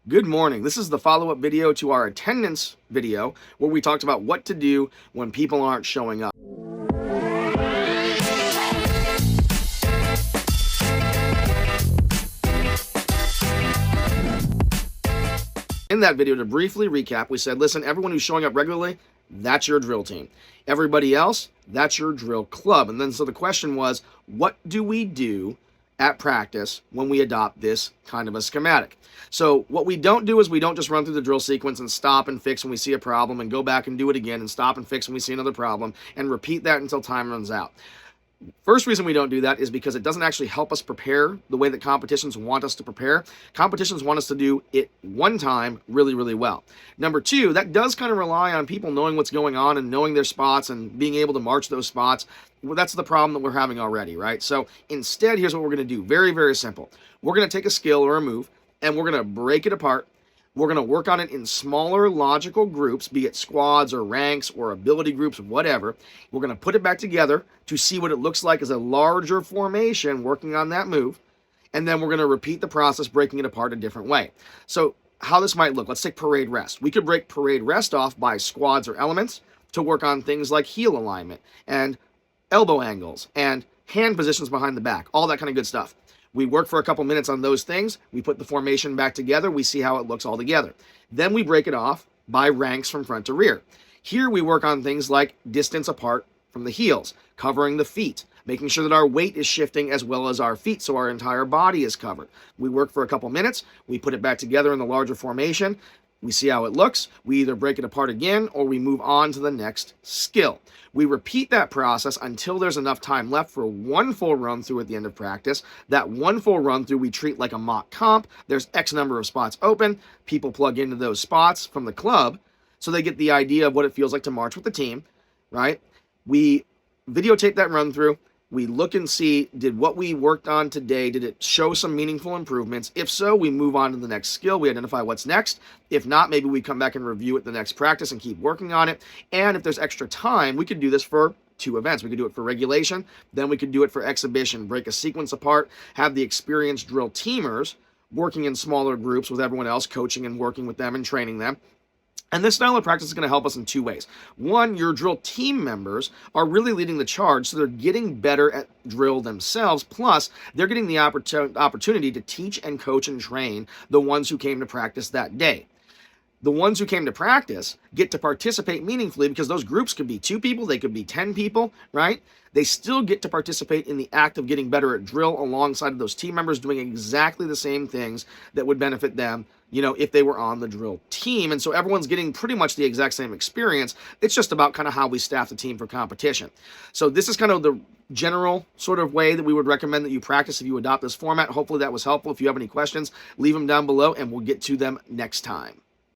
Good morning. This is the follow-up video to our attendance video where we talked about what to do when people aren't showing up. In that video, to briefly recap, we said, listen, everyone who's showing up regularly, that's your drill team. Everybody else, that's your drill club. And then so the question was, what do we do at practice when we adopt this kind of a schematic? So what we don't do is we don't just run through the drill sequence and stop and fix when we see a problem and go back and do it again and stop and fix when we see another problem and repeat that until time runs out. First reason we don't do that is because it doesn't actually help us prepare the way that competitions want us to prepare. Competitions want us to do it one time really, really well. Number two, that does kind of rely on people knowing what's going on and knowing their spots and being able to march those spots. Well, that's the problem that we're having already, right? So instead, here's what we're going to do. Very, very simple. We're going to take a skill or a move and we're going to break it apart. We're going to work on it in smaller logical groups, be it squads or ranks or ability groups, whatever. We're going to put it back together to see what it looks like as a larger formation working on that move. And then we're going to repeat the process, breaking it apart a different way. So how this might look, let's take parade rest. We could break parade rest off by squads or elements to work on things like heel alignment and elbow angles and hand positions behind the back, all that kind of good stuff. We work for a couple minutes on those things. We put the formation back together. We see how it looks all together. Then we break it off by ranks from front to rear. Here we work on things like distance apart from the heels, covering the feet, making sure that our weight is shifting as well as our feet so our entire body is covered. We work for a couple minutes. We put it back together in the larger formation. We see how it looks. We either break it apart again or we move on to the next skill. We repeat that process until there's enough time left for one full run through at the end of practice. That one full run through we treat like a mock comp. There's X number of spots open. People plug into those spots from the club so they get the idea of what it feels like to march with the team, right? We videotape that run through. We look and see, did what we worked on today, did it show some meaningful improvements? If so, we move on to the next skill. We identify what's next. If not, maybe we come back and review it the next practice and keep working on it. And if there's extra time, we could do this for two events. We could do it for regulation, then we could do it for exhibition, break a sequence apart, have the experienced drill teamers working in smaller groups with everyone else, coaching and working with them and training them. And this style of practice is going to help us in two ways. One, your drill team members are really leading the charge, so they're getting better at drill themselves, plus they're getting the opportunity to teach and coach and train the ones who came to practice that day. The ones who came to practice get to participate meaningfully because those groups could be 2 people, they could be 10 people, right? They still get to participate in the act of getting better at drill alongside of those team members doing exactly the same things that would benefit them, if they were on the drill team. And so everyone's getting pretty much the exact same experience. It's just about kind of how we staff the team for competition. So this is kind of the general sort of way that we would recommend that you practice if you adopt this format. Hopefully that was helpful. If you have any questions, leave them down below and we'll get to them next time.